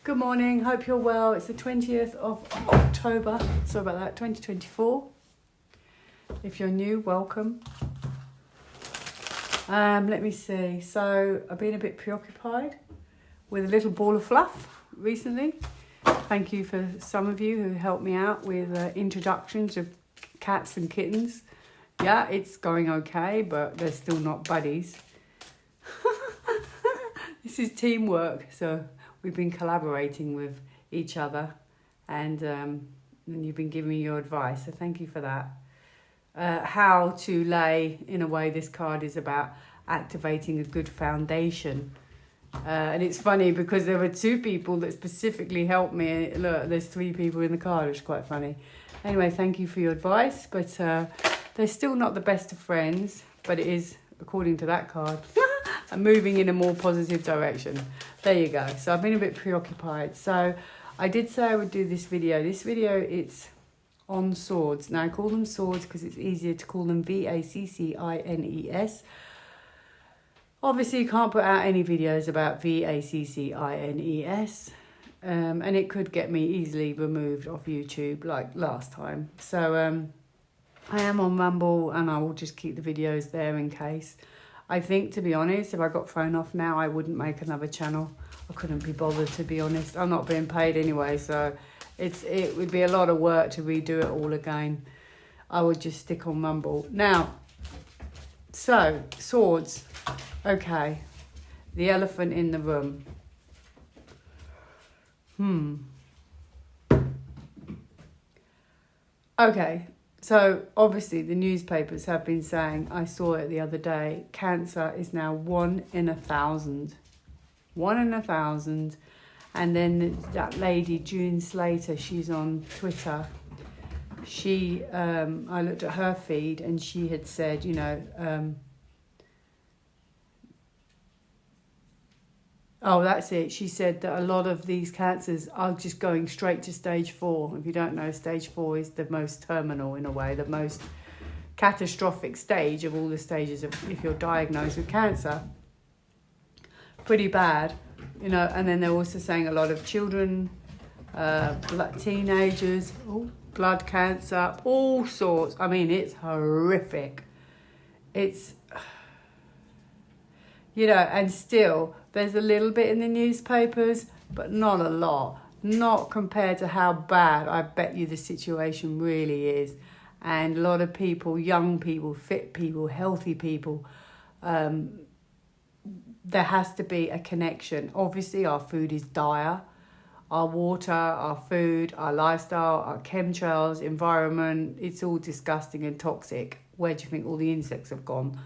Good morning, hope you're well. It's the 20th of October, sorry about that, 2024. If you're new, welcome. Let me see, so I've been a bit preoccupied with a little ball of fluff recently. Thank you for some of you who helped me out with introductions of cats and kittens. Yeah, it's going okay, but they're still not buddies. This is teamwork, so we've been collaborating with each other, and you've been giving me your advice, so thank you for that. How to lay, in a way, this card is about activating a good foundation. And it's funny because there were two people that specifically helped me. Look, there's three people in the card, which is quite funny. Anyway, thank you for your advice, but they're still not the best of friends, but it is, according to that card, I'm moving in a more positive direction. There you go. So I've been a bit preoccupied. So I did say I would do this video. This video, it's on swords. Now I call them swords because it's easier to call them VACCINES. Obviously you can't put out any videos about VACCINES. And it could get me easily removed off YouTube like last time. So I am on Rumble and I will just keep the videos there in case. I think, to be honest, if I got thrown off now, I wouldn't make another channel. I couldn't be bothered, to be honest. I'm not being paid anyway, so it would be a lot of work to redo it all again. I would just stick on Rumble. Now, so, swords. Okay. The elephant in the room. Okay. So, obviously, the newspapers have been saying, I saw it the other day, cancer is now 1 in 1,000. 1 in 1,000. And then that lady, June Slater, she's on Twitter. She, I looked at her feed and she had said, you know, oh, that's it. She said that a lot of these cancers are just going straight to stage 4. If you don't know, stage 4 is the most terminal, in a way, the most catastrophic stage of all the stages of if you're diagnosed with cancer. Pretty bad, you know. And then they're also saying a lot of children, teenagers, blood cancer, all sorts. I mean, it's horrific. It's, you know, and still, there's a little bit in the newspapers, but not a lot. Not compared to how bad I bet you the situation really is. And a lot of people, young people, fit people, healthy people, there has to be a connection. Obviously, our food is dire. Our water, our food, our lifestyle, our chemtrails, environment, it's all disgusting and toxic. Where do you think all the insects have gone?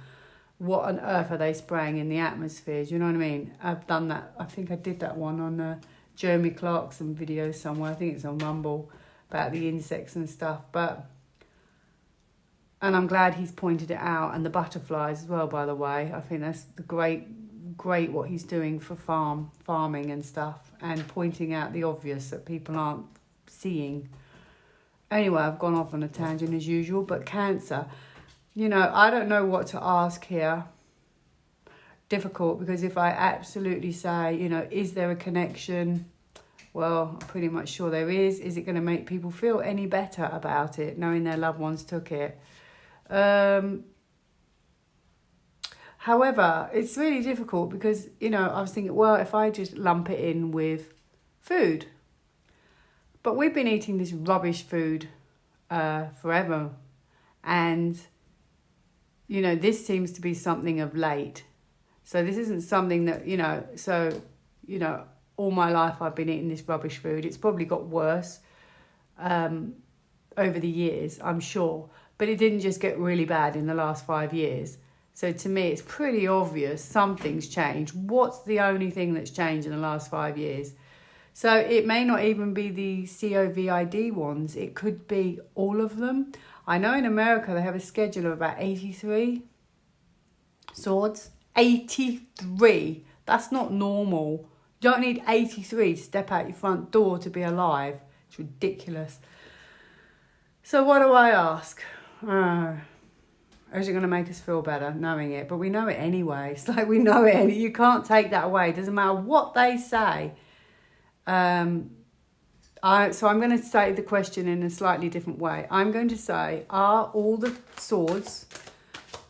What on earth are they spraying in the atmosphere? Do you know what I mean? I've done that. I think I did that one on Jeremy Clarkson video somewhere. I think it's on Rumble about the insects and stuff. And I'm glad he's pointed it out. And the butterflies as well, by the way. I think that's the great what he's doing for farming and stuff. And pointing out the obvious that people aren't seeing. Anyway, I've gone off on a tangent as usual. But cancer. You know, I don't know what to ask here. Difficult, because if I absolutely say, you know, is there a connection? Well, I'm pretty much sure there is. Is it going to make people feel any better about it, knowing their loved ones took it? However, it's really difficult because, you know, I was thinking, well, if I just lump it in with food. But we've been eating this rubbish food forever. And you know, this seems to be something of late. So this isn't something that, you know, all my life I've been eating this rubbish food. It's probably got worse over the years, I'm sure. But it didn't just get really bad in the last 5 years. So to me, it's pretty obvious something's changed. What's the only thing that's changed in the last 5 years? So it may not even be the COVID ones. It could be all of them. I know in America they have a schedule of about 83 swords. 83. That's not normal. You don't need 83 to step out your front door to be alive. It's ridiculous. So what do I ask? Is it going to make us feel better knowing it? But we know it anyway. It's like we know it. You can't take that away. It doesn't matter what they say. So I'm going to say the question in a slightly different way. I'm going to say, are all the swords,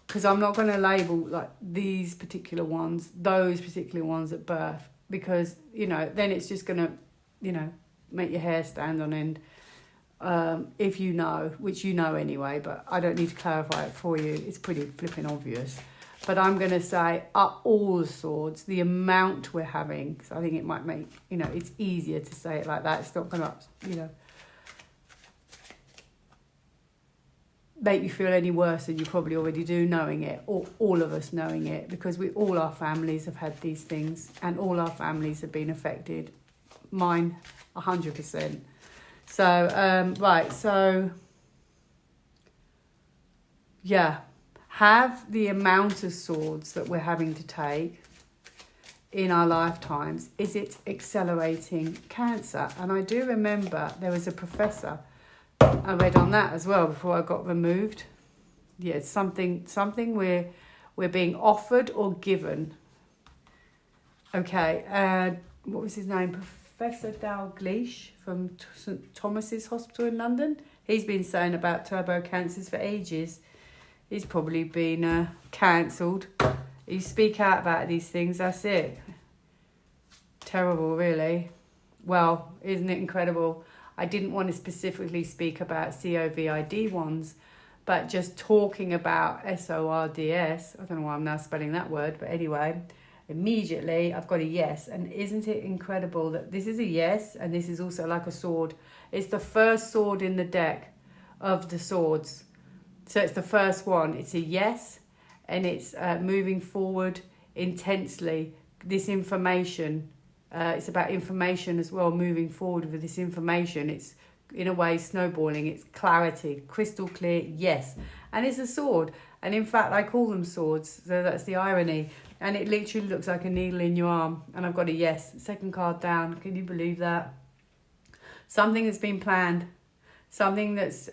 because I'm not going to label like these particular ones, those particular ones at birth, because, you know, then it's just going to, you know, make your hair stand on end. If you know, which you know anyway, but I don't need to clarify it for you. It's pretty flipping obvious. But I'm going to say, are all the swords, the amount we're having, so I think it might make, you know, it's easier to say it like that. It's not going to, you know, make you feel any worse than you probably already do knowing it, or all of us knowing it, because all our families have had these things, and all our families have been affected. Mine, 100%. So, right, so, yeah. Have the amount of swords that we're having to take in our lifetimes, is it accelerating cancer? And I do remember there was a professor, I read on that as well before I got removed. Yeah, it's something we're being offered or given. Okay, what was his name? Professor Dalgleish from St Thomas's Hospital in London. He's been saying about turbo cancers for ages. He's probably been cancelled. You speak out about these things, that's it. Terrible, really. Well, isn't it incredible? I didn't want to specifically speak about COVID ones, but just talking about SORDS, I don't know why I'm now spelling that word, but anyway, immediately I've got a yes. And isn't it incredible that this is a yes, and this is also like a sword. It's the first sword in the deck of the swords. So it's the first one. It's a yes, and it's moving forward intensely. This information, it's about information as well, moving forward with this information. It's, in a way, snowballing. It's clarity, crystal clear, yes. And it's a sword. And in fact, I call them swords, so that's the irony. And it literally looks like a needle in your arm. And I've got a yes. Second card down. Can you believe that? Something that's been planned. Something that's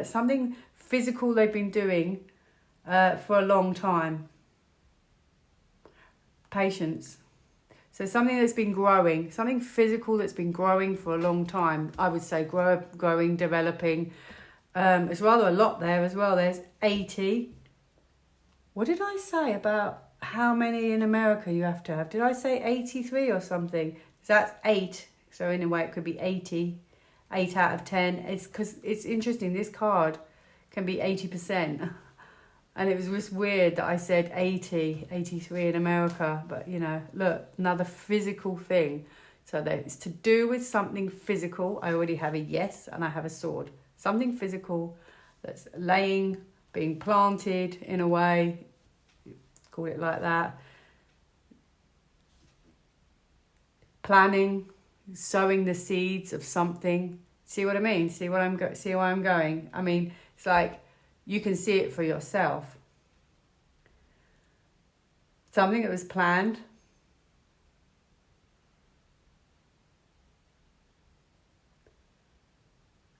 something physical they've been doing for a long time. Patience. So something that's been growing, something physical that's been growing for a long time. I would say growing, developing. There's rather a lot there as well. There's 80. What did I say about how many in America you have to have? Did I say 83 or something? So that's 8. So in a way it could be 80. 8 out of 10. It's because it's interesting. This card can be 80%. And it was just weird that I said 80, 83 in America. But, you know, look, another physical thing. So that it's to do with something physical. I already have a yes, and I have a sword. Something physical that's laying, being planted in a way. Call it like that. Planning, sowing the seeds of something. See what I mean? See where I'm going? I mean, it's like you can see it for yourself. Something that was planned.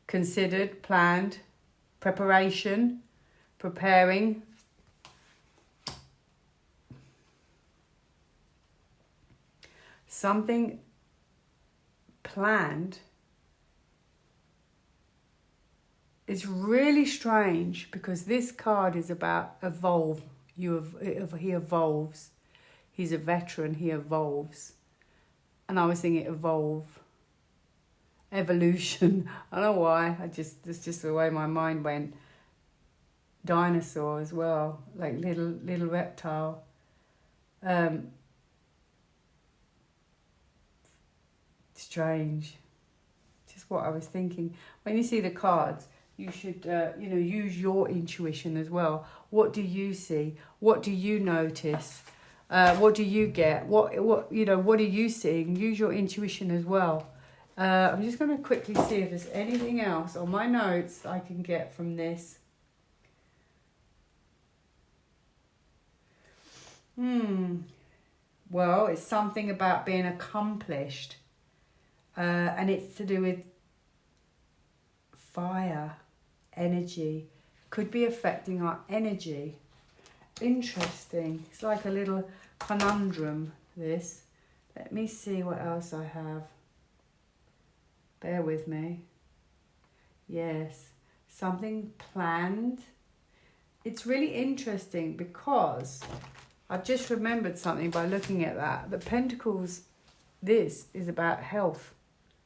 Considered, planned, preparation, preparing. Something planned. It's really strange because this card is about evolve. He evolves. He's a veteran. He evolves. And I was thinking evolve. Evolution. I don't know why. That's just the way my mind went. Dinosaur as well. Like little reptile. Strange. Just what I was thinking. When you see the cards, you should, use your intuition as well. What do you see? What do you notice? What do you get? What are you seeing? Use your intuition as well. I'm just going to quickly see if there's anything else on my notes I can get from this. Well, it's something about being accomplished. And it's to do with fire, energy. Could be affecting our energy. Interesting. It's like a little conundrum, this. Let me see what else I have. Bear with me. Yes, something planned. It's really interesting because I've just remembered something by looking at that. The Pentacles, this is about health.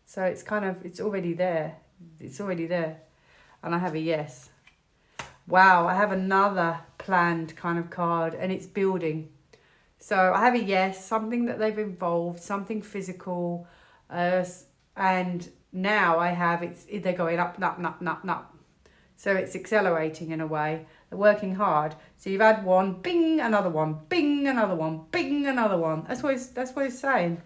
So it's kind of, it's already there. It's already there. And I have a yes. Wow, I have another planned kind of card and it's building. So I have a yes, something that they've involved, something physical. And now I have, they're going up, up, up, up, up. So it's accelerating in a way. They're working hard. So you've had one, bing, another one, bing, another one, bing, another one. That's what it's saying.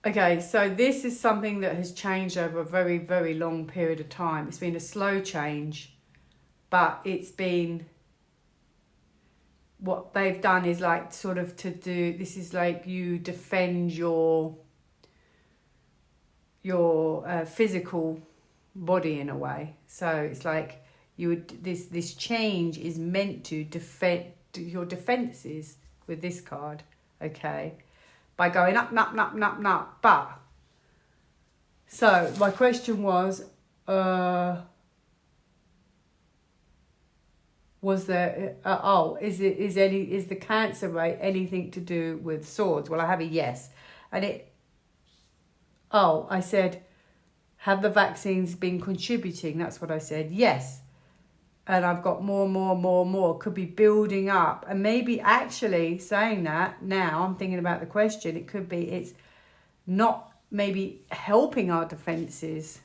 Okay, so this is something that has changed over a very, very long period of time. It's been a slow change, but it's been, what they've done is like sort of to do, this is like you defend your physical body in a way. So it's like you would, this change is meant to defend your defenses with this card, okay, by going up, up, up, up, up. But so my question was there is the cancer rate anything to do with swords? Well, I have a yes. And I said, have the vaccines been contributing? That's what I said. Yes. And I've got more. Could be building up. And maybe actually saying that now, I'm thinking about the question. It could be it's not maybe helping our defenses.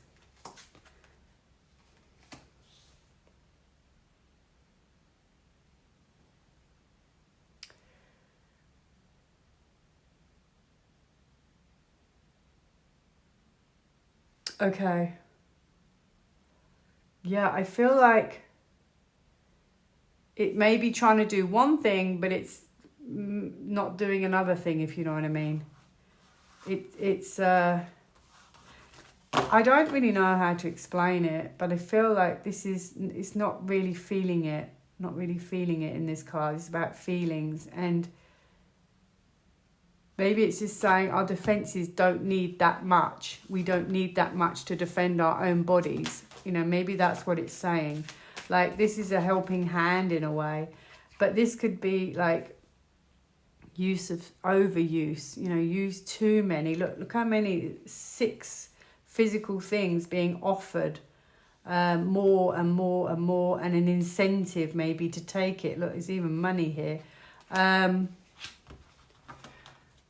Okay. Yeah, I feel like it may be trying to do one thing, but it's not doing another thing, if you know what I mean. It's I don't really know how to explain it, but I feel like it's not really feeling it. Not really feeling it in this card. It's about feelings, and maybe it's just saying our defenses don't need that much. We don't need that much to defend our own bodies. You know, maybe that's what it's saying. Like, this is a helping hand in a way. But this could be like overuse. You know, use too many. Look how many, 6 physical things being offered. More and more and more. And an incentive maybe to take it. Look, there's even money here.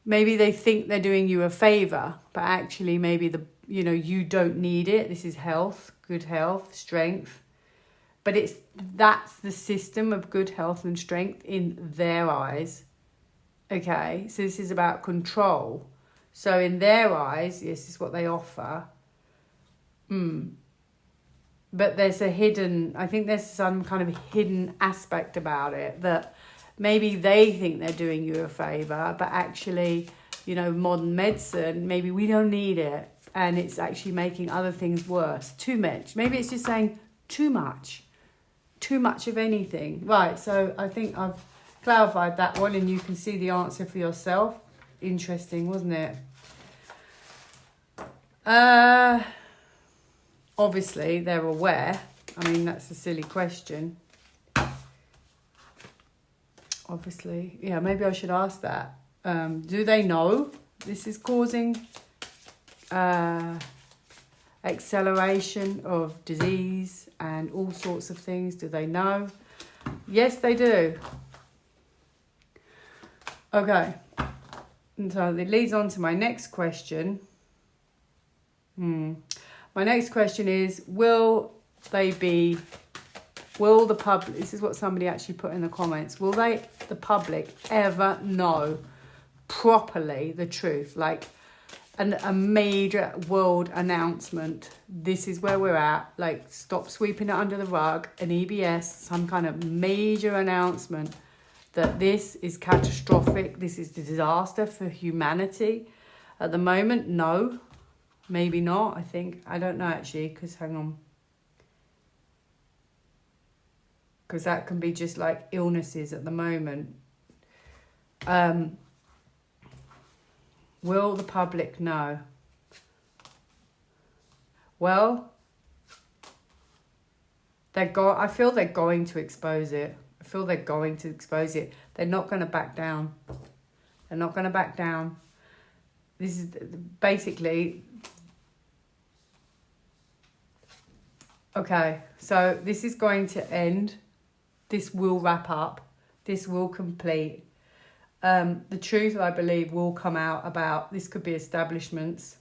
Maybe they think they're doing you a favour, but actually maybe you don't need it. This is health, good health, strength. But that's the system of good health and strength in their eyes. Okay, so this is about control. So in their eyes, this is what they offer. But there's I think there's some kind of hidden aspect about it that maybe they think they're doing you a favour, but actually, modern medicine, maybe we don't need it. And it's actually making other things worse. Too much. Maybe it's just saying too much. Too much of anything. Right, so I think I've clarified that one and you can see the answer for yourself. Interesting, wasn't it? Obviously, they're aware. I mean, that's a silly question. Obviously, yeah, maybe I should ask that. Do they know this is causing acceleration of disease and all sorts of things? Do they know? Yes, they do. Okay. And so it leads on to my next question. My next question is, will the public, this is what somebody actually put in the comments, will the public ever know properly the truth? Like a major world announcement. This is where we're at. Like, stop sweeping it under the rug. An EBS, some kind of major announcement that this is catastrophic. This is a disaster for humanity. At the moment, no. Maybe not, I think. I don't know, actually, because hang on. Because that can be just like illnesses at the moment. Will the public know? Well, I feel they're going to expose it. I feel they're going to expose it. They're not going to back down. They're not going to back down. This is basically... Okay, so this is going to end. This will wrap up. This will complete. The truth, I believe, will come out about... This could be establishments.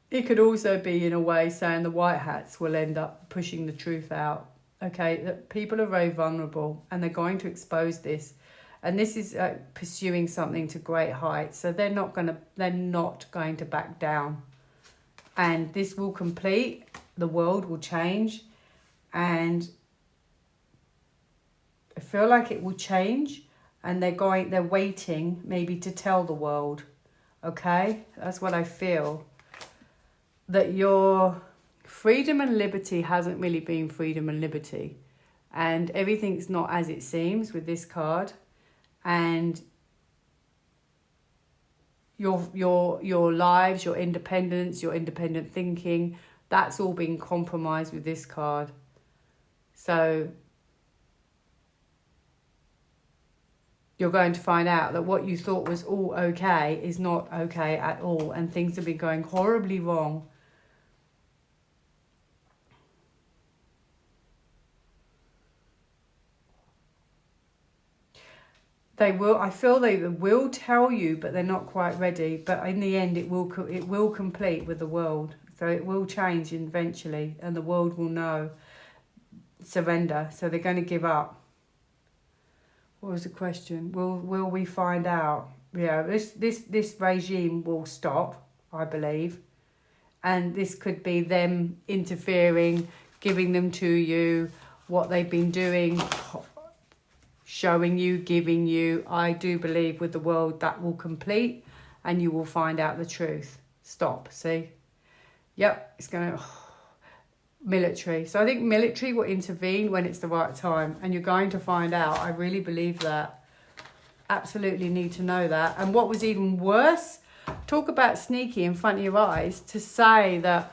It could also be, in a way, saying the white hats will end up pushing the truth out. Okay, that people are very vulnerable and they're going to expose this. And this is pursuing something to great heights. So they're not going to back down. And this will complete. The world will change. And I feel like it will change. And they're waiting maybe to tell the world. Okay, that's what I feel. That your freedom and liberty hasn't really been freedom and liberty. And everything's not as it seems with this card. And your lives, your independence, your independent thinking, that's all been compromised with this card. So you're going to find out that what you thought was all okay is not okay at all. And things have been going horribly wrong. I feel they will tell you, but they're not quite ready. But in the end, it will complete with the world. So it will change eventually, and the world will know. Surrender. So they're going to give up. What was the question? Will we find out? Yeah, this regime will stop, I believe, and this could be them interfering, giving them to you, what they've been doing. Showing you, giving you. I do believe with the world that will complete and you will find out the truth. Stop, see? Yep, it's going to... Military. So I think military will intervene when it's the right time. And you're going to find out. I really believe that. Absolutely need to know that. And what was even worse, talk about sneaky in front of your eyes, to say that,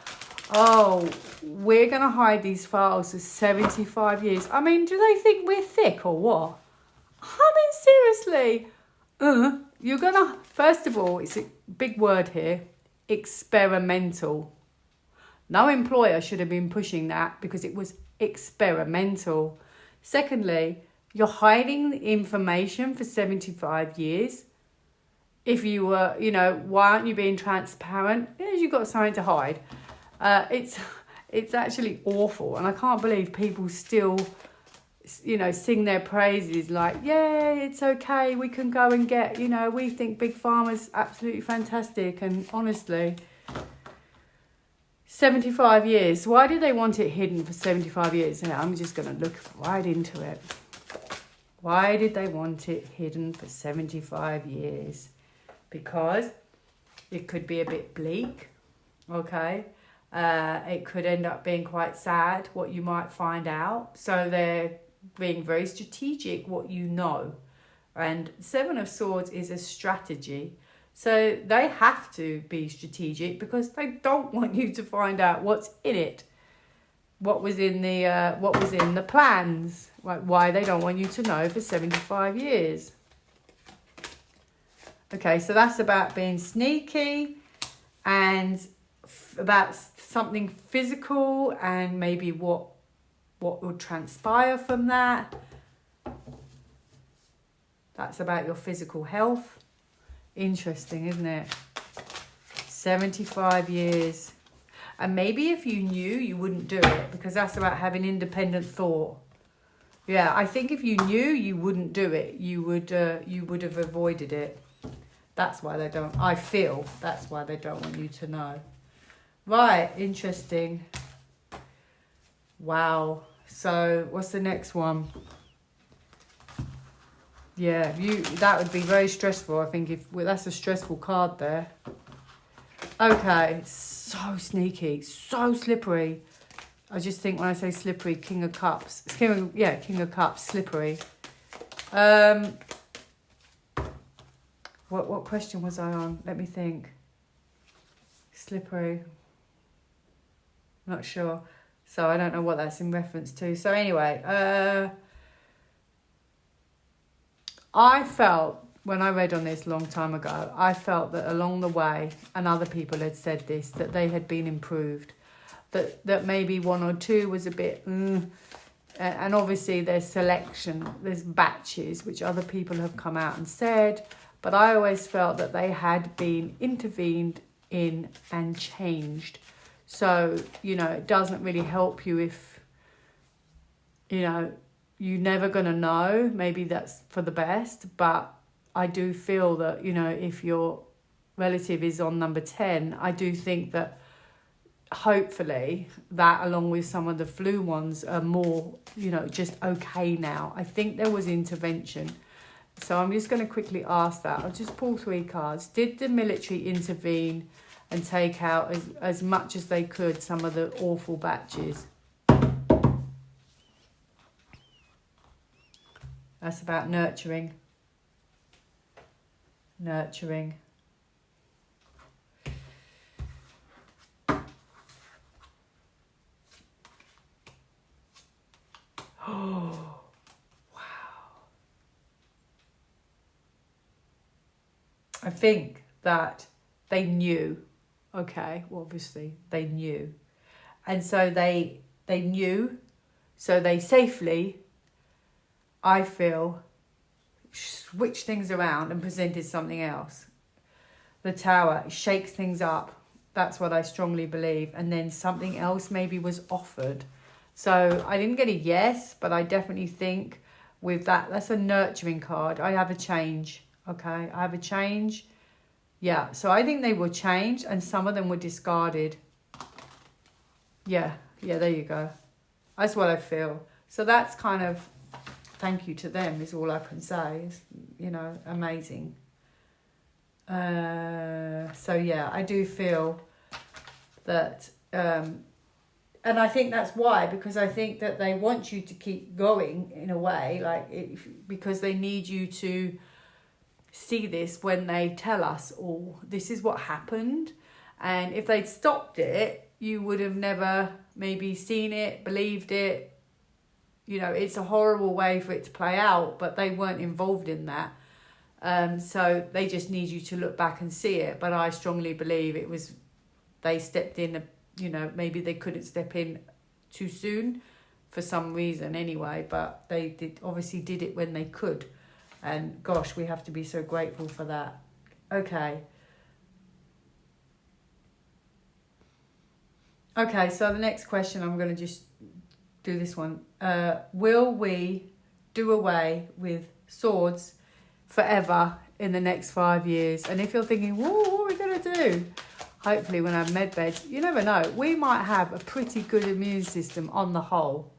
oh, we're going to hide these files for 75 years. I mean, do they think we're thick or what? I mean, seriously, you're going to, first of all, it's a big word here, experimental. No employer should have been pushing that because it was experimental. Secondly, you're hiding the information for 75 years. If you were, why aren't you being transparent? Because you've got something to hide. It's actually awful. And I can't believe people still... sing their praises like, yeah, it's okay, we can go and get, we think Big Pharma's absolutely fantastic. And honestly, 75 years, why did they want it hidden for 75 years? And I'm just going to look right into it. Why did they want it hidden for 75 years? Because it could be a bit bleak, okay? It could end up being quite sad, what you might find out. So they're being very strategic, what you know. And Seven of Swords is a strategy. So they have to be strategic because they don't want you to find out what's in it. What was in the plans. Why they don't want you to know for 75 years. Okay, so that's about being sneaky and about something physical and maybe what would transpire from that. That's about your physical health. Interesting, isn't it? 75 years. And maybe if you knew, you wouldn't do it because that's about having independent thought. Yeah, I think if you knew, you wouldn't do it. You would have avoided it. That's why they don't. I feel that's why they don't want you to know. Right, interesting. Wow. So what's the next one? Yeah, that would be very stressful. I think that's a stressful card there. Okay, so sneaky, so slippery. I just think when I say slippery, King of Cups. King of Cups, slippery. What question was I on? Let me think. Slippery. Not sure. So I don't know what that's in reference to. So anyway, I felt, when I read on this a long time ago, I felt that along the way, and other people had said this, that they had been improved. That maybe one or two was a bit, and obviously there's selection, there's batches, which other people have come out and said, but I always felt that they had been intervened in and changed. So, you know, it doesn't really help you if, you know, you're never going to know. Maybe that's for the best, but I do feel that, you know, if your relative is on number 10, I do think that hopefully that, along with some of the flu ones, are more, you know, just okay now. I think there was intervention. So I'm just going to quickly ask that. I'll just pull 3 cards. Did the military intervene and take out as much as they could some of the awful batches? That's about nurturing. Nurturing. Oh, wow. I think that they knew. Okay, well, obviously they knew. And so they knew, so they safely, I feel, switched things around and presented something else. The Tower shakes things up. That's what I strongly believe. And then something else maybe was offered. So I didn't get a yes, but I definitely think with that, that's a nurturing card. I have a change, okay? I have a change. Yeah, so I think they were changed and some of them were discarded. Yeah, there you go. That's what I feel. So that's kind of, thank you to them is all I can say. It's, you know, amazing. So yeah, I do feel that, and I think that's why, because I think that they want you to keep going in a way, like because they need you to see this when they tell us all this is what happened. And if they'd stopped it, you would have never maybe seen it, believed it. You know, it's a horrible way for it to play out, but they weren't involved in that. So they just need you to look back and see it. But I strongly believe it was, they stepped in, you know, maybe they couldn't step in too soon for some reason anyway, but they obviously did it when they could. And gosh, we have to be so grateful for that. Okay. Okay, so the next question, I'm going to just do this one. Will we do away with swords forever in the next 5 years? And if you're thinking, whoa, what are we going to do? Hopefully when I have med beds, you never know. We might have a pretty good immune system on the whole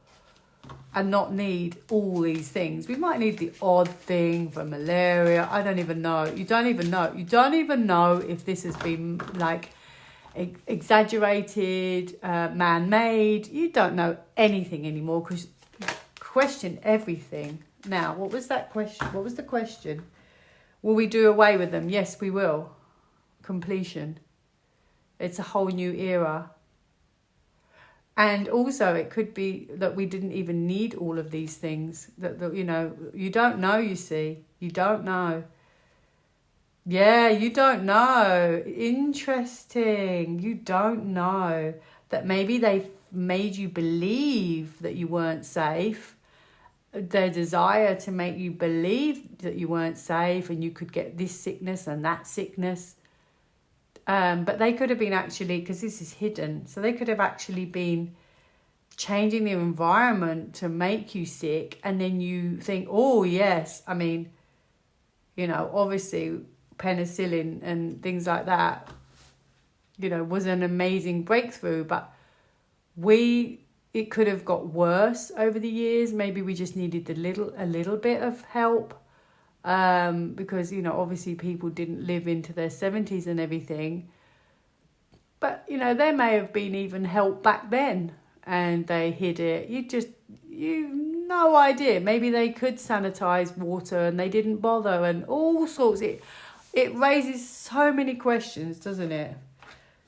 and not need all these things. We might need the odd thing for malaria. I don't even know. You don't even know. You don't even know if this has been like exaggerated, man-made. You don't know anything anymore because you question everything. Now, what was that question? What was the question? Will we do away with them? Yes, we will. Completion. It's a whole new era. And also it could be that we didn't even need all of these things. That you know, you don't know, you see. You don't know. Yeah, you don't know. Interesting. You don't know. That maybe they made you believe that you weren't safe. Their desire to make you believe that you weren't safe and you could get this sickness and that sickness. But they could have been actually, because this is hidden, so they could have actually been changing the environment to make you sick. And then you think, oh, yes. I mean, you know, obviously penicillin and things like that, you know, was an amazing breakthrough. But it could have got worse over the years. Maybe we just needed a little bit of help. Because, you know, obviously people didn't live into their 70s and everything. But, you know, there may have been even help back then and they hid it. You no idea. Maybe they could sanitize water and they didn't bother and all sorts. it raises so many questions, doesn't it?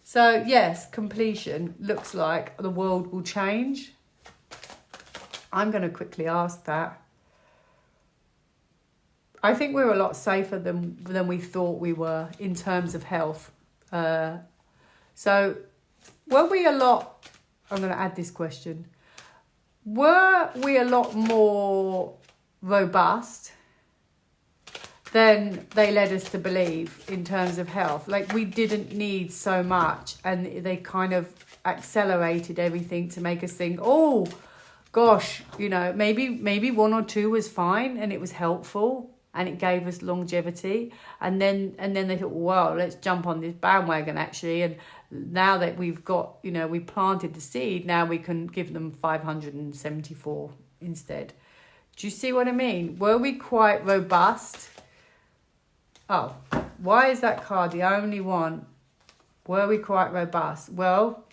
So yes, completion looks like the world will change. I'm going to quickly ask that. I think we're a lot safer than we thought we were in terms of health. So were we a lot, I'm going to add this question, were we a lot more robust than they led us to believe in terms of health? Like, we didn't need so much, and they kind of accelerated everything to make us think, oh gosh, you know, maybe 1 or 2 was fine and it was helpful and it gave us longevity, and then they thought, well, let's jump on this bandwagon actually, and now that we've got, you know, we planted the seed, now we can give them 574 instead. Do you see what I mean? Were we quite robust? Oh, why is that card the only one? Were we quite robust? Well,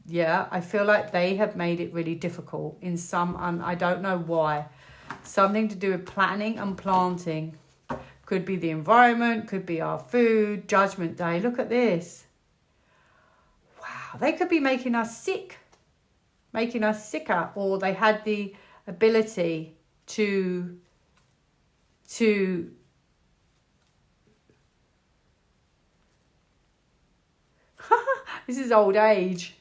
yeah, I feel like they have made it really difficult in some, I don't know why. Something to do with planning and planting. Could be the environment, could be our food, Judgment Day. Look at this. Wow, they could be making us sick, making us sicker, or they had the ability to this is old age.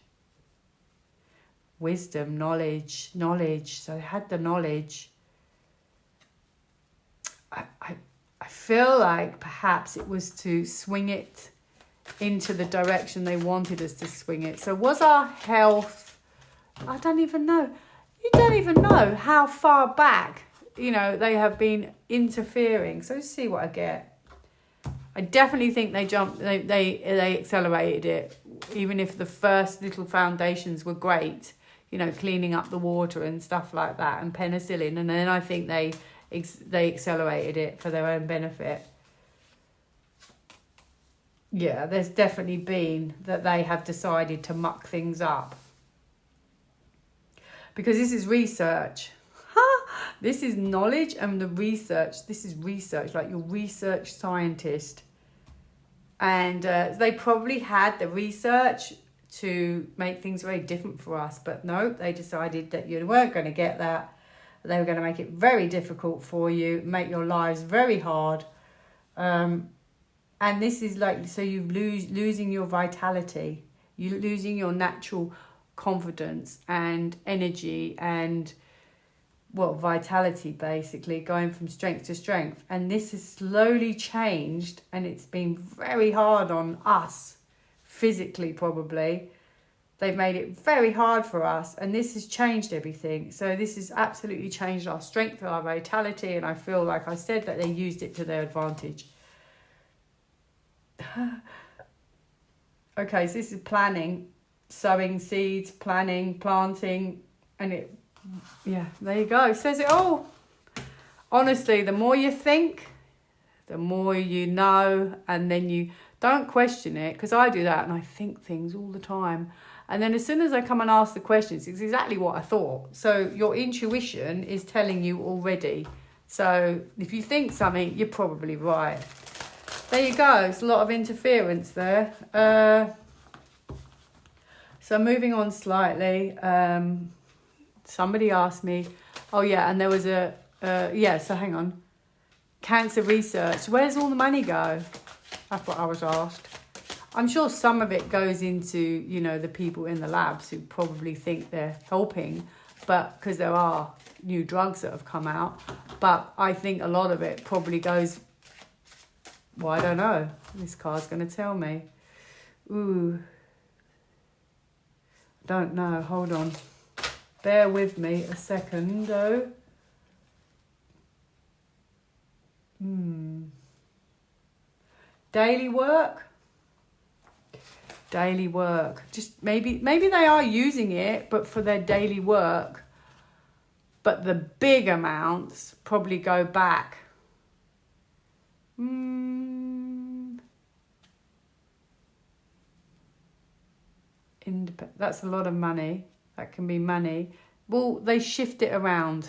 Wisdom, knowledge. So they had the knowledge. I feel like perhaps it was to swing it into the direction they wanted us to swing it. So was our health, I don't even know. You don't even know how far back, you know, they have been interfering. So let's see what I get. I definitely think they accelerated it, even if the first little foundations were great, you know, cleaning up the water and stuff like that, and penicillin, and then I think they accelerated it for their own benefit. Yeah, there's definitely been that they have decided to muck things up. Because this is research. This is knowledge and the research. This is research, like your research scientist. And they probably had the research to make things very different for us. But no, they decided that you weren't going to get that. They were going to make it very difficult for you, make your lives very hard. And this is like, so you losing your vitality. You're losing your natural confidence and energy and, well, vitality, basically, going from strength to strength. And this has slowly changed, and it's been very hard on us, physically probably. They've made it very hard for us, and this has changed everything. So this has absolutely changed our strength, our vitality, and I feel like I said that they used it to their advantage. Okay, so this is planning, sowing seeds, planning, planting, and it, yeah, there you go. It says it all. Honestly, the more you think, the more you know, and then you don't question it, because I do that and I think things all the time. And then as soon as I come and ask the questions, it's exactly what I thought. So your intuition is telling you already. So if you think something, you're probably right. There you go. It's a lot of interference there. So moving on slightly. Somebody asked me, oh yeah, and there was so hang on. Cancer research. Where's all the money go? That's what I was asked. I'm sure some of it goes into, you know, the people in the labs who probably think they're helping, but because there are new drugs that have come out. But I think a lot of it probably goes, well, I don't know. This card's going to tell me. Ooh. Don't know. Hold on. Bear with me a second, though. Daily work. Daily work. Just maybe they are using it, but for their daily work. But the big amounts probably go back. That's a lot of money. That can be money. Well, they shift it around.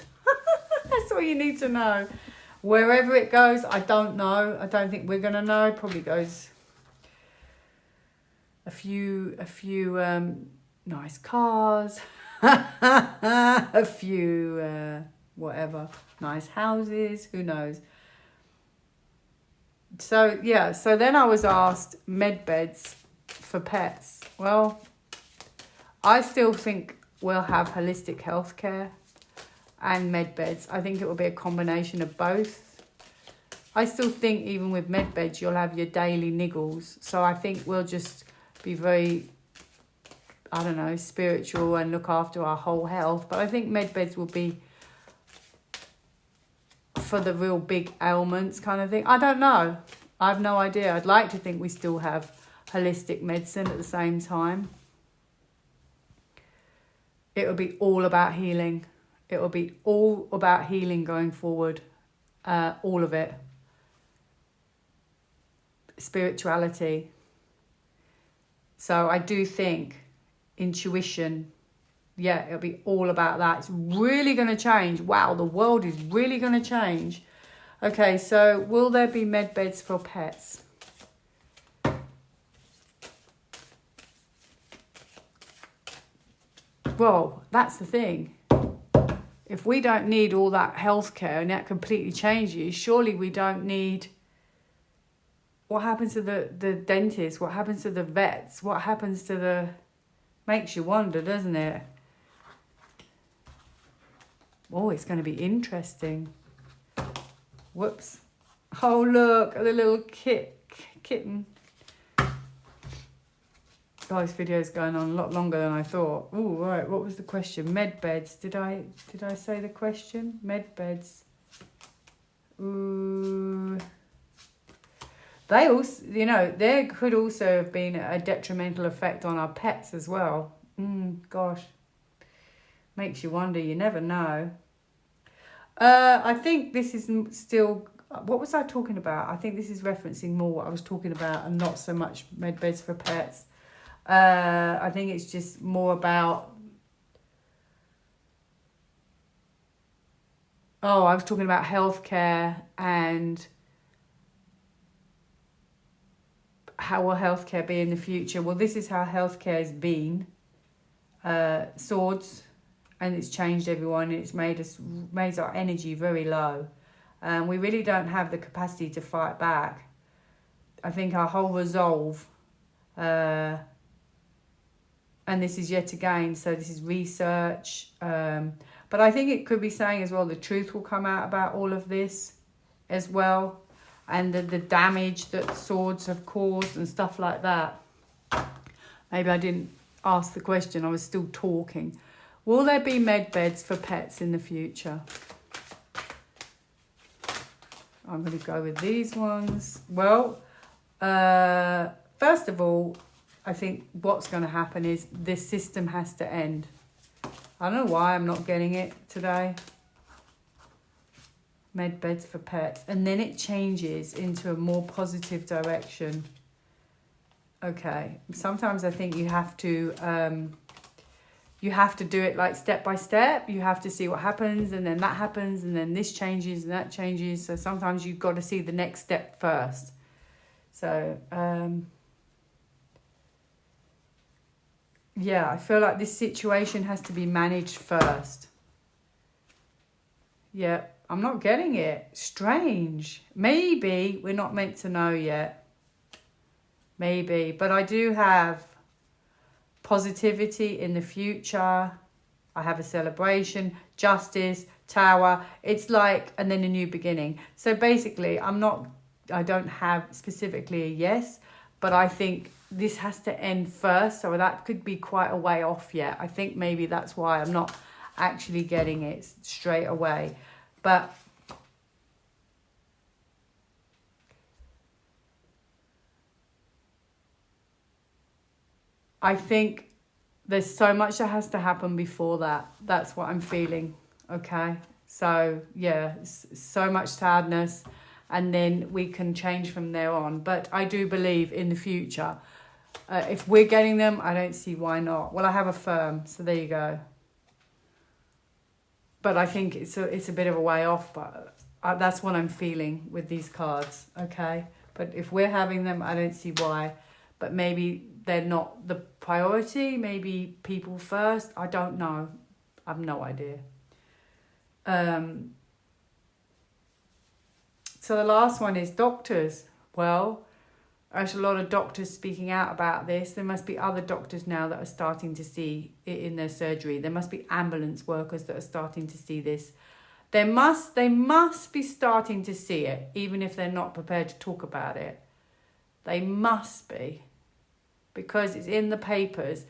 That's all you need to know. Wherever it goes, I don't know. I don't think we're going to know. It probably goes a few nice cars, a few whatever, nice houses, who knows. So, yeah, so then I was asked med beds for pets. Well, I still think we'll have holistic healthcare and med beds. I think it will be a combination of both. I still think even with med beds, you'll have your daily niggles. So I think we'll just be very, I don't know, spiritual and look after our whole health. But I think med beds will be for the real big ailments kind of thing. I don't know. I have no idea. I'd like to think we still have holistic medicine at the same time. It will be all about healing. It will be all about healing going forward. All of it. Spirituality. So I do think intuition, yeah, it'll be all about that. It's really going to change. Wow, the world is really going to change. Okay, so will there be med beds for pets? Well, that's the thing. If we don't need all that healthcare and that completely changes, surely we don't need... What happens to the dentist? What happens to the vets? What happens to the... Makes you wonder, doesn't it? Oh, it's going to be interesting. Whoops. Oh, look at the little kitten. Oh, this video's going on a lot longer than I thought. Oh, right. What was the question? Med beds. Did I say the question? Med beds. Ooh. They also, you know, there could also have been a detrimental effect on our pets as well. Gosh. Makes you wonder. You never know. I think this is still... What was I talking about? I think this is referencing more what I was talking about and not so much med beds for pets. I think it's just more about... Oh, I was talking about healthcare and how will healthcare be in the future. Well, this is how healthcare has been. Swords, and it's changed everyone. It's made our energy very low. We really don't have the capacity to fight back. I think our whole resolve... and this is yet again, so this is research. But I think it could be saying as well, the truth will come out about all of this as well. And the damage that swords have caused and stuff like that. Maybe I didn't ask the question, I was still talking. Will there be med beds for pets in the future? I'm going to go with these ones. Well, first of all, I think what's going to happen is this system has to end. I don't know why I'm not getting it today. Med beds for pets. And then it changes into a more positive direction. Okay. Sometimes I think you have to do it like step by step. You have to see what happens, and then that happens, and then this changes and that changes. So sometimes you've got to see the next step first. So, yeah, I feel like this situation has to be managed first. Yeah, I'm not getting it. Strange. Maybe we're not meant to know yet. Maybe. But I do have positivity in the future. I have a celebration, justice, tower. It's like, and then a new beginning. So basically, I don't have specifically a yes, but I think this has to end first. So that could be quite a way off yet. I think maybe that's why I'm not actually getting it straight away. But I think there's so much that has to happen before that. That's what I'm feeling. Okay. So yeah, so much sadness, and then we can change from there on. But I do believe in the future, if we're getting them, I don't see why not. Well, I have a firm, so there you go. But I think it's a bit of a way off, but That's what I'm feeling with these cards, okay? But if we're having them, I don't see why. But maybe they're not the priority. Maybe people first. I don't know. I have no idea. So the last one is doctors. Well, there's a lot of doctors speaking out about this. There must be other doctors now that are starting to see it in their surgery. There must be ambulance workers that are starting to see this. They must be starting to see it, even if they're not prepared to talk about it. They must be, because it's in the papers.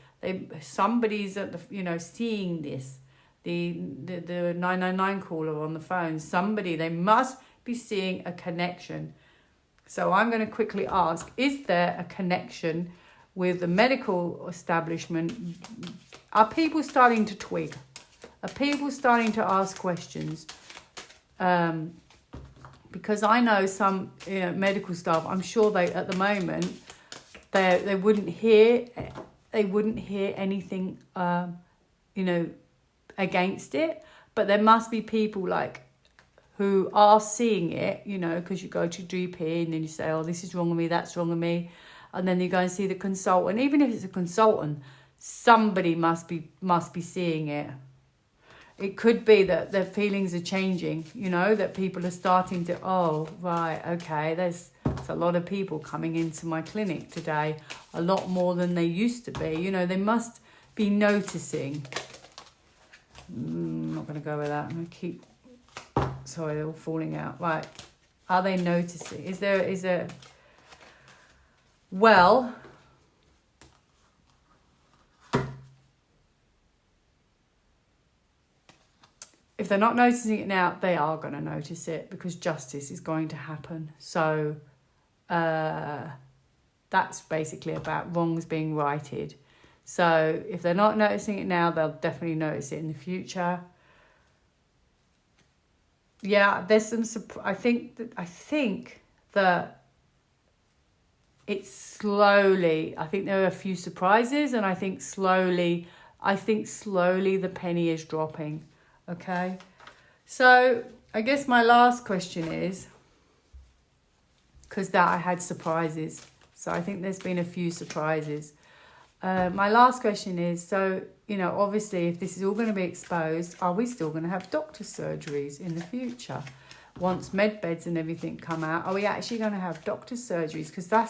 Somebody's at the seeing this. The 999 caller on the phone. They must be seeing a connection. So I'm going to quickly ask: is there a connection with the medical establishment? Are people starting to twig? Are people starting to ask questions? Because I know some medical staff, I'm sure at the moment they wouldn't hear anything against it, but there must be people who are seeing it, because you go to GP and then you say, oh, this is wrong with me, that's wrong with me, and then you go and see the consultant. Even if it's a consultant, somebody must be seeing it. It could be that their feelings are changing, that people are starting to, oh, right, okay, there's a lot of people coming into my clinic today, a lot more than they used to be. They must be noticing. I'm not going to go with that. I'm going to keep, sorry, they're all falling out. Right, are they noticing? Is there, well, if they're not noticing it now, they are going to notice it, because justice is going to happen. So that's basically about wrongs being righted. So if they're not noticing it now, they'll definitely notice it in the future. Yeah, there's some. I think that it's slowly. I think there are a few surprises, and I think slowly the penny is dropping. Okay, so I guess my last question is, because I had surprises, so I think there's been a few surprises. My last question is, so, obviously if this is all going to be exposed, are we still going to have doctor surgeries in the future? Once med beds and everything come out, are we actually going to have doctor surgeries? Because that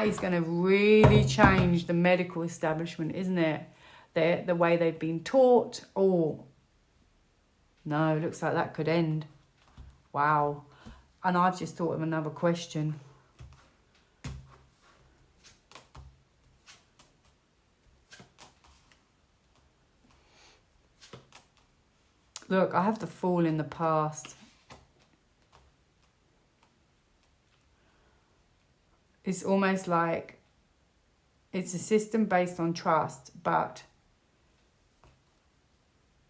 is going to really change the medical establishment, isn't it? The way they've been taught. Oh, no, looks like that could end. Wow. And I've just thought of another question. Look, I have the Fool in the past. It's almost like it's a system based on trust, but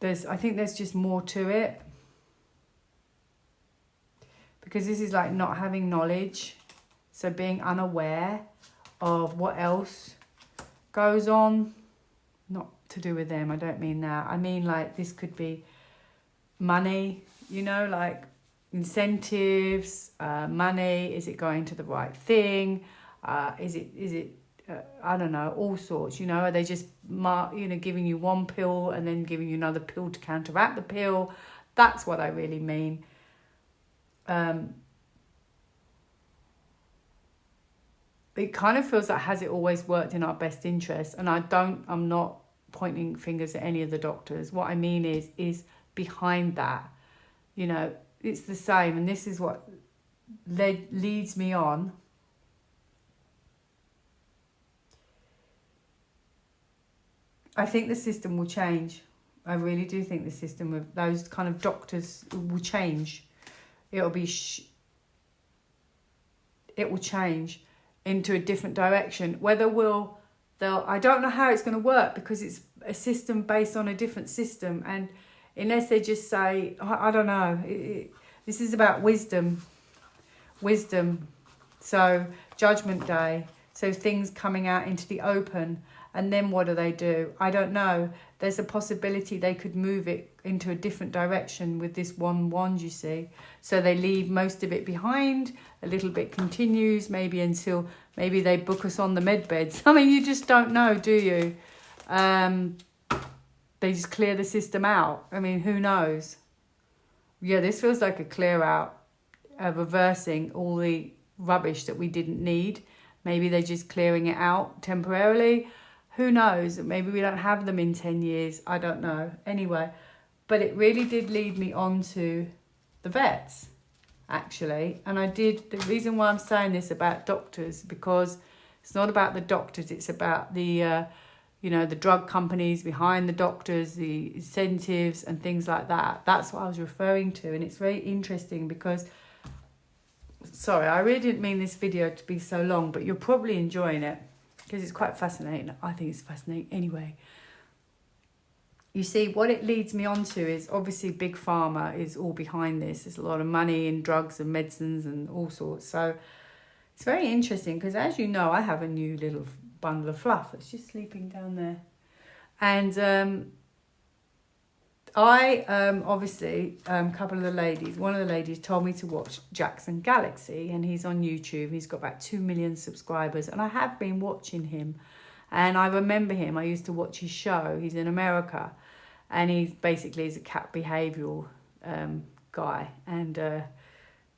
I think there's just more to it. Because this is like not having knowledge. So being unaware of what else goes on. Not to do with them, I don't mean that. I mean like this could be money, like incentives, money. Is it going to the right thing? Is it I don't know, all sorts, are they just giving you one pill and then giving you another pill to counteract the pill? That's what I really mean. It kind of feels like, has it always worked in our best interest? And I'm not pointing fingers at any of the doctors. What I mean is behind that, it's the same. And this is what leads me on. I think the system will change. I really do think the system of those kind of doctors will change. It will change into a different direction. I don't know how it's going to work, because it's a system based on a different system. And unless they just say, I don't know, this is about wisdom. So Judgment Day. So things coming out into the open. And then what do? I don't know. There's a possibility they could move it into a different direction with this one wand, you see. So they leave most of it behind, a little bit continues, maybe until maybe they book us on the med beds. I mean, you just don't know, do you? They just clear the system out. I mean, who knows? Yeah, this feels like a clear out, reversing all the rubbish that we didn't need. Maybe they're just clearing it out temporarily. Who knows? Maybe we don't have them in 10 years. I don't know. Anyway, but it really did lead me on to the vets, actually. And the reason why I'm saying this about doctors, because it's not about the doctors, it's about the, the drug companies behind the doctors, the incentives and things like that. That's what I was referring to. And it's very interesting because, sorry, I really didn't mean this video to be so long, but you're probably enjoying it because it's quite fascinating. I think it's fascinating anyway. You see, what it leads me on to is obviously Big Pharma is all behind this. There's a lot of money in drugs and medicines and all sorts. So it's very interesting because, as you know, I have a new little bundle of fluff that's just sleeping down there. And obviously, couple of the ladies, one of the ladies told me to watch Jackson Galaxy, and he's on YouTube. He's got about 2 million subscribers, and I have been watching him. And I remember him. I used to watch his show. He's in America, and he's a cat behavioural guy. And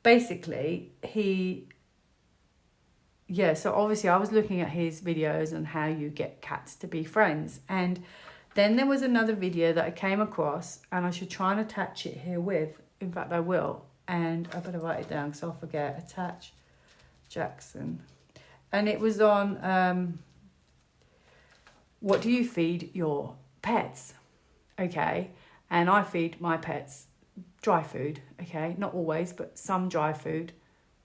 basically, so obviously I was looking at his videos on how you get cats to be friends. And then there was another video that I came across, and I should try and attach it here with. In fact, I will. And I better write it down because I'll forget. Attach Jackson. And it was on... what do you feed your pets? Okay. And I feed my pets dry food. Okay. Not always, but some dry food.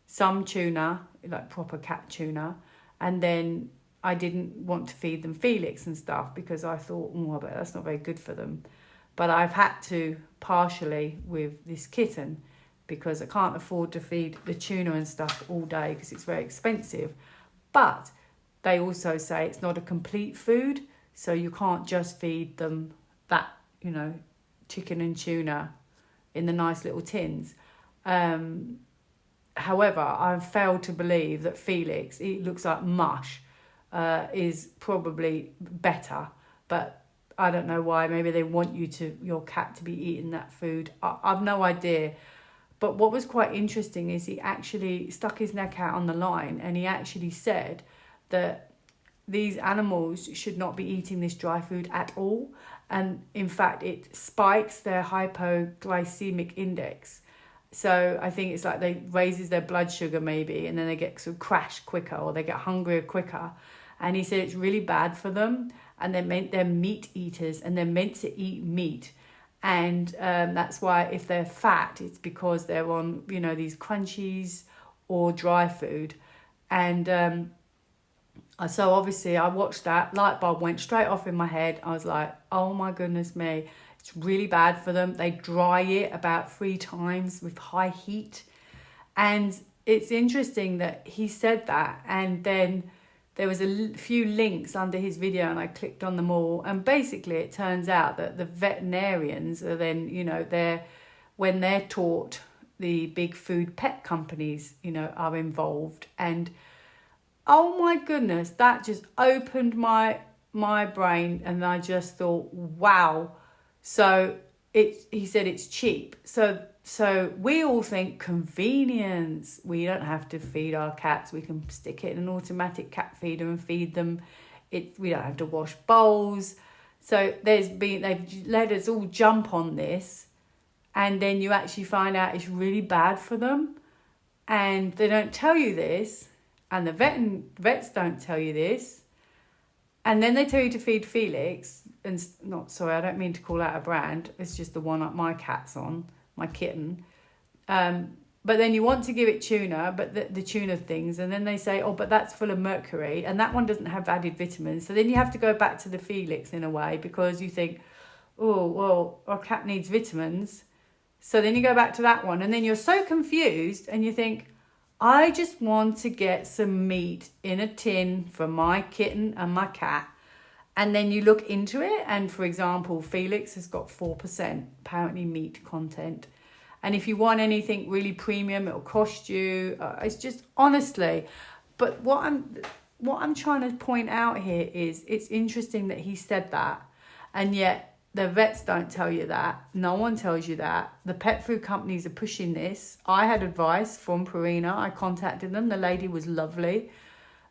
Some tuna, like proper cat tuna. And then I didn't want to feed them Felix and stuff because I thought, I bet that's not very good for them. But I've had to partially with this kitten because I can't afford to feed the tuna and stuff all day because it's very expensive. But they also say it's not a complete food, so you can't just feed them that, chicken and tuna in the nice little tins. However, I've failed to believe that Felix, it looks like mush, is probably better. But I don't know why. Maybe they want your cat to be eating that food. I've no idea. But what was quite interesting is he actually stuck his neck out on the line, and he actually said that these animals should not be eating this dry food at all. And in fact, it spikes their hypoglycemic index. So I think it's like they raises their blood sugar maybe, and then they get sort of crash quicker or they get hungrier quicker. And he said it's really bad for them, and they're meat eaters and they're meant to eat meat. And that's why if they're fat, it's because they're on, these crunchies or dry food. And so obviously I watched that, light bulb went straight off in my head. I was like, oh my goodness me, it's really bad for them. They dry it about 3 times with high heat. And it's interesting that he said that, and then there was a few links under his video and I clicked on them all. And basically it turns out that the veterinarians are then, when they're taught, the big food pet companies, are involved. And oh my goodness, that just opened my brain, and I just thought, wow. So he said it's cheap. So we all think convenience. We don't have to feed our cats. We can stick it in an automatic cat feeder and feed them. We don't have to wash bowls. So they've let us all jump on this, and then you actually find out it's really bad for them, and they don't tell you this, and the vets don't tell you this, and then they tell you to feed Felix. And I don't mean to call out a brand. It's just the one my cat's on. My kitten, but then you want to give it tuna, but the tuna things, and then they say, oh, but that's full of mercury, and that one doesn't have added vitamins. So then you have to go back to the Felix in a way, because you think, oh, well, our cat needs vitamins. So then you go back to that one, and then you're so confused, and you think, I just want to get some meat in a tin for my kitten and my cat, And then you look into it, and for example, Felix has got 4% apparently meat content. And if you want anything really premium, it'll cost you. It's just honestly. But what I'm trying to point out here is it's interesting that he said that, and yet the vets don't tell you that. No one tells you that. The pet food companies are pushing this. I had advice from Purina. I contacted them. The lady was lovely,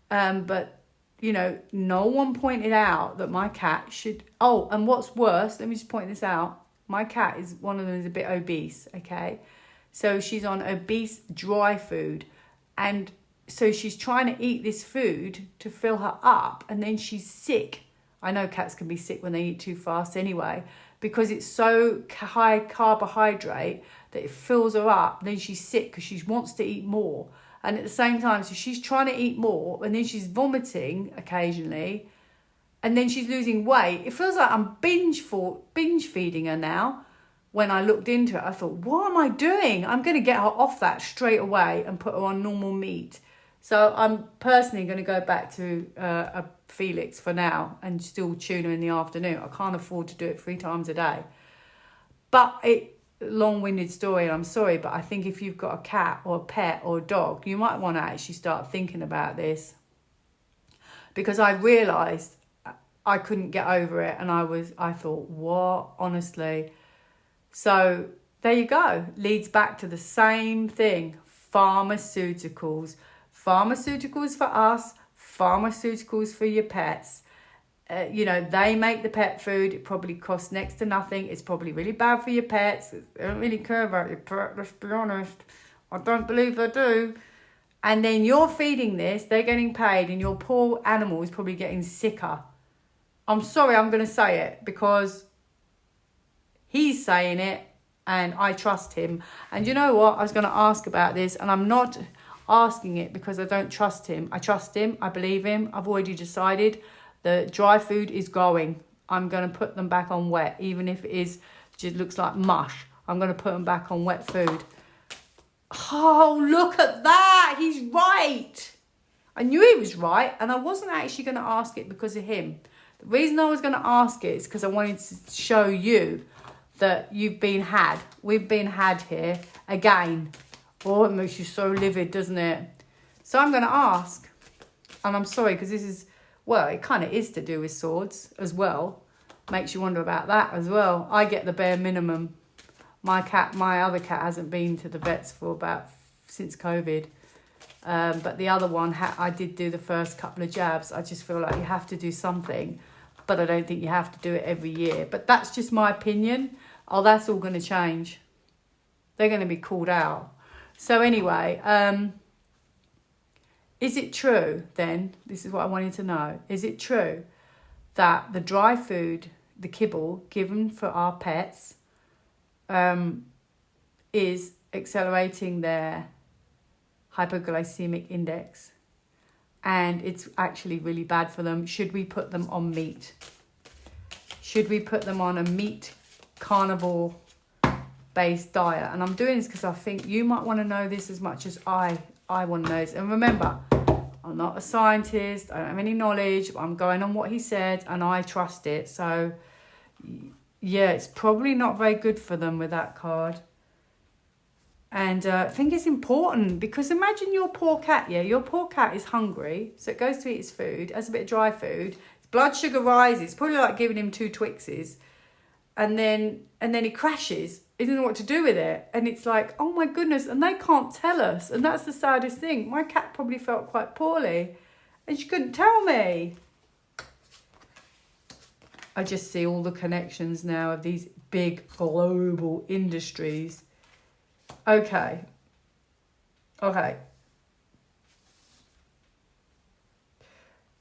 but you know, no one pointed out that my cat should... Oh, and what's worse, let me just point this out. My cat is, one of them is a bit obese, okay? So she's on obese dry food. And so she's trying to eat this food to fill her up. And then she's sick. I know cats can be sick when they eat too fast anyway. Because it's so high carbohydrate that it fills her up. Then she's sick because she wants to eat more. And at the same time, so she's trying to eat more, and then she's vomiting occasionally, and then she's losing weight. It feels like I'm binge feeding her now. When I looked into it, I thought, what am I doing? I'm going to get her off that straight away and put her on normal meat. So I'm personally going to go back to a Felix for now and still tuna in the afternoon. I can't afford to do it 3 times a day. But long-winded story, and I'm sorry, but I think if you've got a cat or a pet or a dog, you might want to actually start thinking about this, because I realised I couldn't get over it, and I thought, what, honestly? So there you go, leads back to the same thing. Pharmaceuticals for us, pharmaceuticals for your pets. You know, they make the pet food. It probably costs next to nothing. It's probably really bad for your pets. They don't really care about your pet, let's be honest. I don't believe they do. And then you're feeding this, they're getting paid, and your poor animal is probably getting sicker. I'm sorry, I'm going to say it, because he's saying it, and I trust him. And you know what? I was going to ask about this, and I'm not asking it because I don't trust him. I trust him. I believe him. I've already decided. The dry food is going. I'm going to put them back on wet, even if it just looks like mush. I'm going to put them back on wet food. Oh, look at that. He's right. I knew he was right, and I wasn't actually going to ask it because of him. The reason I was going to ask it is because I wanted to show you that you've been had. We've been had here again. Oh, it makes you so livid, doesn't it? So I'm going to ask. And I'm sorry, because this is... Well, it kind of is to do with swords as well. Makes you wonder about that as well. I get the bare minimum. My other cat hasn't been to the vets since COVID. But the other one, I did do the first couple of jabs. I just feel like you have to do something. But I don't think you have to do it every year. But that's just my opinion. Oh, that's all going to change. They're going to be called out. So anyway... Is it true, then, this is what I wanted to know, is it true that the dry food, the kibble, given for our pets, is accelerating their hypoglycemic index, and it's actually really bad for them? Should we put them on meat? Should we put them on a meat carnivore-based diet? And I'm doing this because I think you might want to know this as much as I want to know this. And remember, I'm not a scientist. I don't have any knowledge. I'm going on what he said, and I trust it. So, yeah, it's probably not very good for them with that card. And I think it's important, because imagine your poor cat, your poor cat is hungry, so it goes to eat its food, has a bit of dry food, its blood sugar rises, it's probably like giving him 2 Twixes, and then he crashes. He doesn't know what to do with it. And it's like, oh my goodness, and they can't tell us. And that's the saddest thing. My cat probably felt quite poorly, and she couldn't tell me. I just see all the connections now of these big global industries. Okay.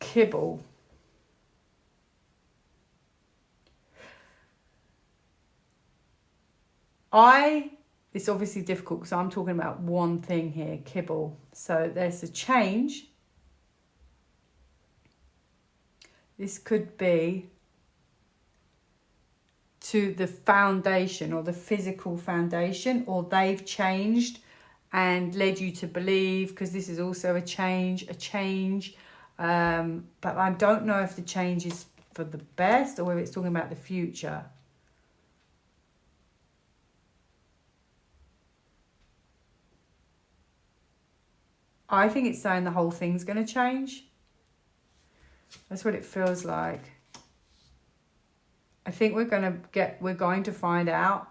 Kibble. It's obviously difficult because I'm talking about one thing here, kibble. So there's a change. This could be to the foundation, or the physical foundation, or they've changed and led you to believe, because this is also a change. But I don't know if the change is for the best or whether it's talking about the future. I think it's saying the whole thing's going to change. That's what it feels like. I think we're going to find out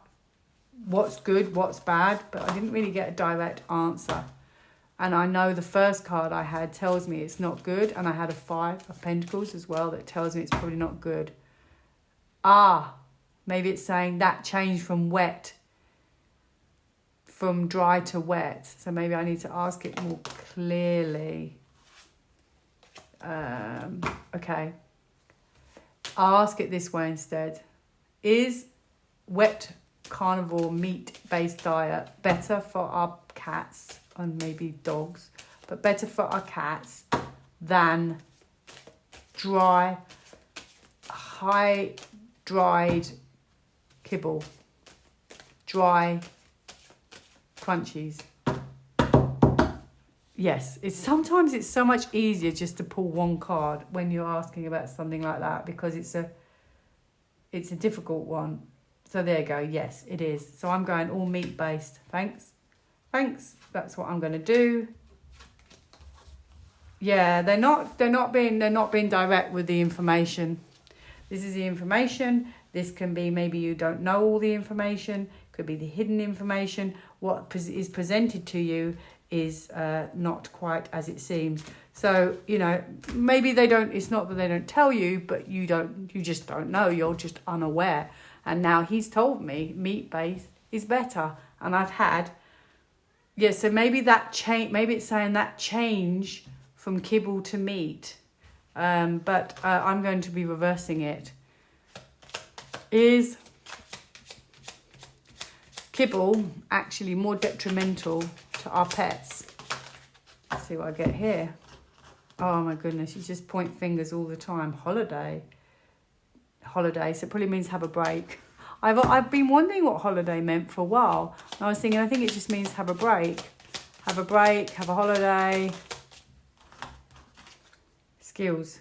what's good, what's bad, but I didn't really get a direct answer. And I know the first card I had tells me it's not good, and I had a 5 of Pentacles as well that tells me it's probably not good. Maybe it's saying that change from wet, from dry to wet. So maybe I need to ask it more clearly. Okay. I'll ask it this way instead. Is wet carnivore meat-based diet better for our cats and maybe dogs, but better for our cats than dry, high dried kibble, dry crunchies? Yes, sometimes it's so much easier just to pull one card when you're asking about something like that, because it's a difficult one. So there you go. Yes, it is. So I'm going all meat based. Thanks. That's what I'm going to do. Yeah, they're not being direct with the information. This is the information. This can be maybe you don't know all the information. Could be the hidden information. What is presented to you is not quite as it seems. So, maybe they don't, it's not that they don't tell you, but you just don't know. You're just unaware. And now he's told me meat-based is better. And I've had, so maybe that change, maybe it's saying that change from kibble to meat. But I'm going to be reversing it. Is kibble actually more detrimental to our pets? Let's see what I get here. Oh my goodness, you just point fingers all the time. Holiday, so it probably means have a break. I've been wondering what holiday meant for a while. And I was thinking, I think it just means have a break. Have a holiday. Skills,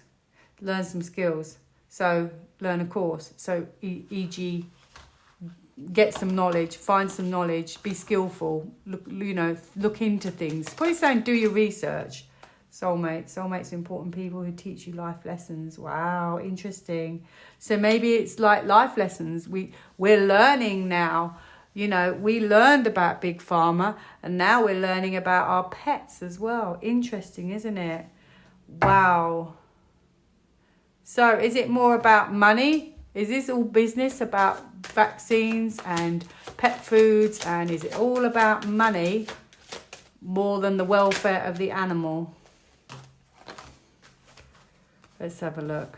learn some skills. So learn a course. So e.g. get some knowledge, find some knowledge, be skillful, look into things. Probably saying do your research. Soulmates are important people who teach you life lessons. Wow, interesting. So maybe it's like life lessons. We're learning now. We learned about Big Pharma, and now we're learning about our pets as well. Interesting, isn't it? Wow. So is it more about money? Is this all business about vaccines and pet foods? And is it all about money more than the welfare of the animal? Let's have a look.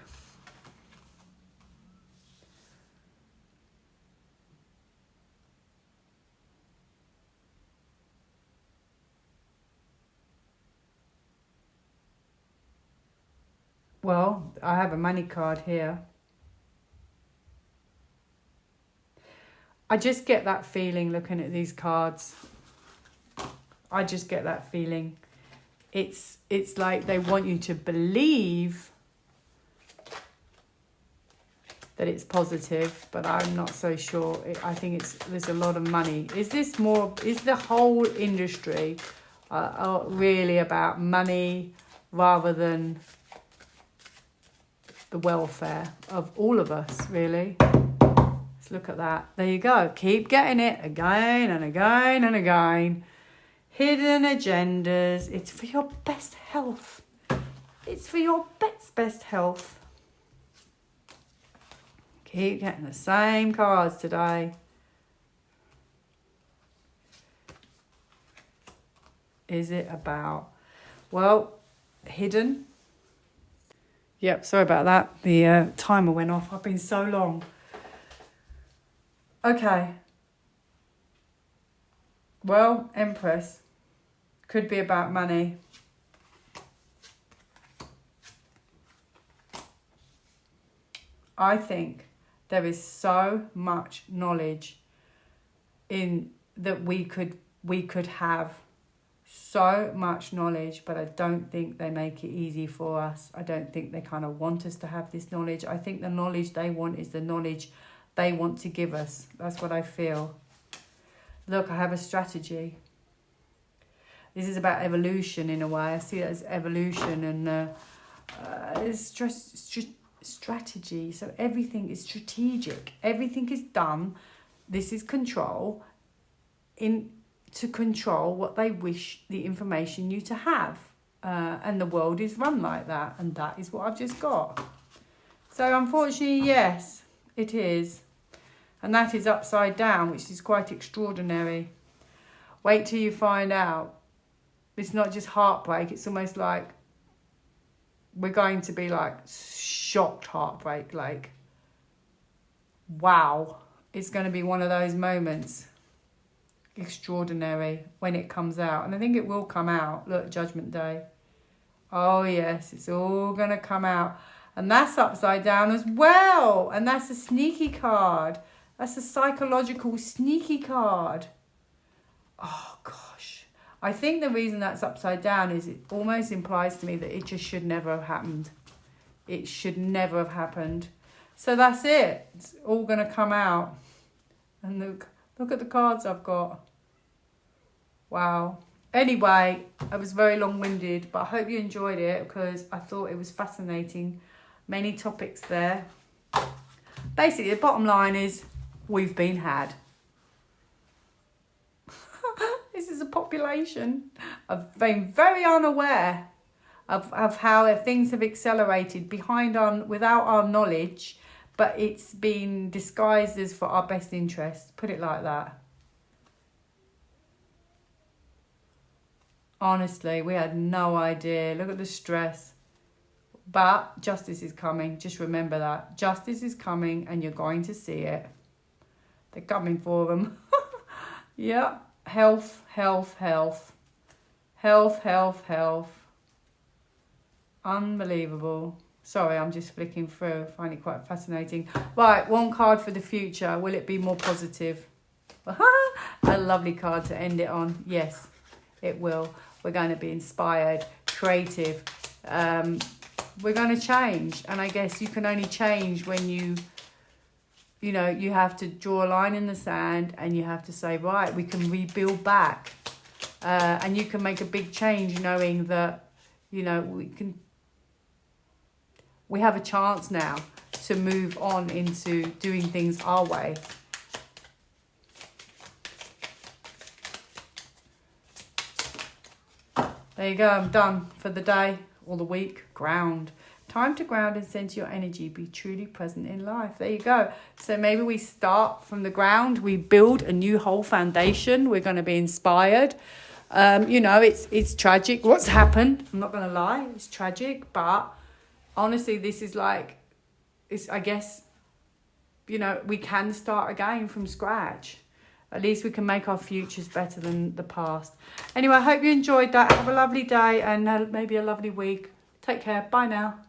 Well, I have a money card here. I just get that feeling looking at these cards. I just get that feeling. It's like they want you to believe that it's positive, but I'm not so sure. I think there's a lot of money. Is the whole industry really about money rather than the welfare of all of us, really? Let's look at that. There you go. Keep getting it again and again and again. Hidden agendas. It's for your best health. It's for your pet's best health. Keep getting the same cards today. Is it about, hidden? Yep, sorry about that. The timer went off. I've been so long. Okay. Well, Empress. Could be about money. I think there is so much knowledge in that we could have so much knowledge, but I don't think they make it easy for us. I don't think they kind of want us to have this knowledge. I think the knowledge they want is the knowledge they want to give us. That's what I feel. Look, I have a strategy. This is about evolution in a way. I see it as evolution, and it's strategy. So everything is strategic. Everything is done. This is control to control what they wish the information you to have. And the world is run like that. And that is what I've just got. So unfortunately, yes, it is. And that is upside down, which is quite extraordinary. Wait till you find out. It's not just heartbreak. It's almost like we're going to be like shocked heartbreak. Like, wow. It's going to be one of those moments. Extraordinary when it comes out. And I think it will come out. Look, Judgment Day. Oh, yes. It's all going to come out. And that's upside down as well. And that's a sneaky card. That's a psychological sneaky card. Oh, gosh. I think the reason that's upside down is it almost implies to me that it just should never have happened. It should never have happened. So that's it. It's all going to come out. And look at the cards I've got. Wow. Anyway, I was very long-winded, but I hope you enjoyed it because I thought it was fascinating. Many topics there. Basically, the bottom line is we've been had. This is a population. I've been very unaware of how things have accelerated without our knowledge, but it's been disguised as for our best interests. Put it like that. Honestly, we had no idea. Look at the stress. But justice is coming. Just remember that. Justice is coming and you're going to see it. They're coming for them. Yeah. Health, health, health. Health, health, health. Unbelievable. Sorry, I'm just flicking through. I find it quite fascinating. Right, one card for the future. Will it be more positive? A lovely card to end it on. Yes, it will. We're going to be inspired, creative. We're going to change. And I guess you can only change when you have to draw a line in the sand and you have to say, right, we can rebuild back. And you can make a big change knowing that, we have a chance now to move on into doing things our way. There you go, I'm done for the day or the week. Ground. Time to ground and center your energy. Be truly present in life. There you go. So maybe we start from the ground. We build a new whole foundation. We're going to be inspired. It's tragic what's happened. I'm not going to lie. It's tragic. But honestly, this is like, I guess, we can start again from scratch. At least we can make our futures better than the past. Anyway, I hope you enjoyed that. Have a lovely day and maybe a lovely week. Take care. Bye now.